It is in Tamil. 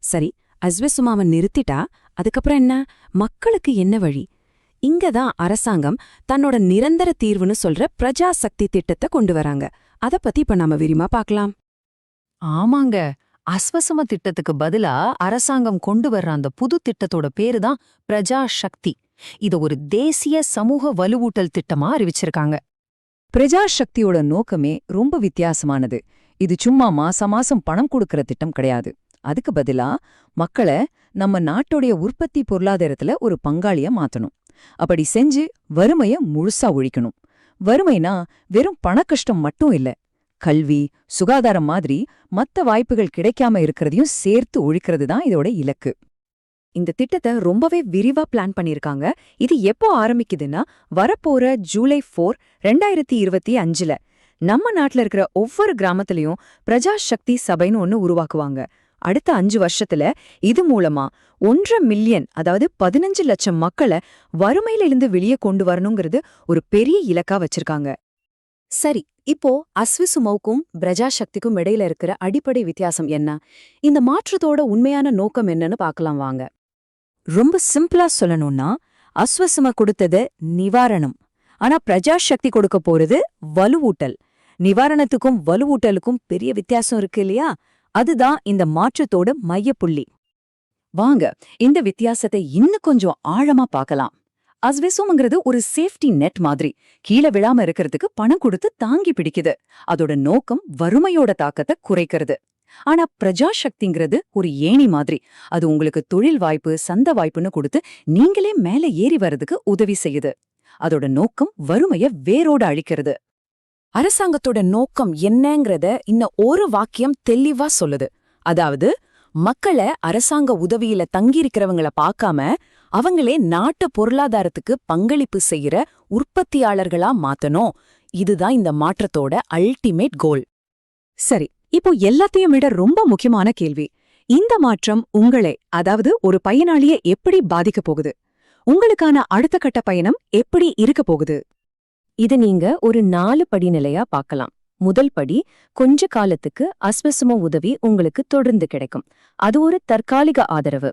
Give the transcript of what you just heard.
சரி, அஸ்வசுமாவை நிறுத்திட்டா அதுக்கப்புறம் என்ன? மக்களுக்கு என்ன வழி? இங்கதான் அரசாங்கம் தன்னோட நிரந்தர தீர்வுன்னு சொல்ற பிரஜா சக்தி திட்டத்தை கொண்டு வராங்க. அத பத்தி இப்ப நாம விரிமா பார்க்கலாம். ஆமாங்க. அஸ்வசம திட்டத்துக்கு பதிலா அரசாங்கம் கொண்டு வர்ற அந்த புது திட்டத்தோட பேரு தான் பிரஜா சக்தி. இத ஒரு தேசிய சமூக வலுவூட்டல் திட்டமா அறிவிச்சிருக்காங்க. பிரஜா சக்தியோட நோக்கமே ரொம்ப வித்தியாசமானது. இது சும்மா மாசம் பணம் கொடுக்கற திட்டம் கிடையாது. அதுக்கு பதிலா மக்களை நம்ம நாட்டோடைய உற்பத்தி பொருளாதாரத்துல ஒரு பங்காளியா மாத்தணும். அப்படி செஞ்சு வறுமைய முழுசா ஒழிக்கணும். வறுமைனா வெறும் பணக்கஷ்டம் மட்டும் இல்ல, கல்வி, சுகாதாரம் மாதிரி மத்த வாய்ப்புகள் கிடைக்காம இருக்கிறதையும் சேர்த்து ஒழிக்கிறது தான் இதோட இலக்கு. இந்த திட்டத்தை ரொம்பவே விரிவா பிளான் பண்ணிருக்காங்க. இது எப்போ ஆரம்பிக்குதுன்னா, வரப்போற ஜூலை 4, 2025 நம்ம நாட்டுல இருக்கிற ஒவ்வொரு கிராமத்திலயும் பிரஜா சக்தி சபைன்னு ஒன்னு உருவாக்குவாங்க. அடுத்த 5 வருஷத்துல இது மூலமா 1.5 மில்லியன், அதாவது 15 லட்சம் மக்களை வறுமையில இருந்து வெளியே கொண்டு வரணுங்கிறது ஒரு பெரிய இலக்கா வச்சிருக்காங்க. சரி, இப்போ அஸ்விசுமவுக்கும் பிரஜா சக்திக்கும் இடையில இருக்கிற அடிப்படை வித்தியாசம் என்ன? இந்த மாற்றத்தோட உண்மையான நோக்கம் என்னன்னு பார்க்கலாம் வாங்க. ரொம்ப சிம்பிளா சொல்லணும்னா, அஸ்வசும கொடுத்தது நிவாரணம். ஆனா பிரஜா சக்தி கொடுக்க போறது வலுவூட்டல். நிவாரணத்துக்கும் வலுவூட்டலுக்கும் பெரிய வித்தியாசம் இருக்கு இல்லையா? அதுதான் இந்த மாற்றத்தோட மையப்புள்ளி. வாங்க இந்த வித்தியாசத்தை இன்னும் கொஞ்சம் ஆழமா பார்க்கலாம். அஸ்வசும்ங்கிறது ஒரு சேஃப்டி நெட் மாதிரி, கீழே விழாம இருக்கிறதுக்கு பணம் கொடுத்து தாங்கி பிடிக்குது. அதோட நோக்கம் வறுமையோட தாக்கத்தை குறைக்கிறது. ஆனா பிரஜா சக்திங்கிறது ஒரு ஏணி மாதிரி. அது உங்களுக்கு தொழில் வாய்ப்பு, சந்த வாய்ப்புன்னு கொடுத்து நீங்களே மேல ஏறி வர்றதுக்கு உதவி செய்யுது. அதோட நோக்கம் வறுமைய வேரோட அழிக்கிறது. அரசாங்கத்தோட நோக்கம் என்னங்கறத இன்னும் ஒரு வாக்கியம் தெளிவா சொல்லுது. அதாவது, மக்களை அரசாங்க உதவியில தங்கியிருக்கிறவங்கள பார்க்காம அவங்களே நாட்டு பொருளாதாரத்துக்கு பங்களிப்பு செய்யற உற்பத்தியாளர்களா மாத்தணும். இதுதான் இந்த மாற்றத்தோட அல்டிமேட் கோல். சரி, இப்போ எல்லாத்தையும் விட ரொம்ப முக்கியமான கேள்வி, இந்த மாற்றம் உங்களை, அதாவது ஒரு பயனாளியை எப்படி பாதிக்க போகுது? உங்களுக்கான அடுத்த கட்ட பயணம் எப்படி இருக்க போகுது? இது நீங்க ஒரு 4 படிநிலையா பார்க்கலாம். முதல் படி, கொஞ்ச காலத்துக்கு அஸ்வசும உதவி உங்களுக்கு தொடர்ந்து கிடைக்கும். அது ஒரு தற்காலிக ஆதரவு.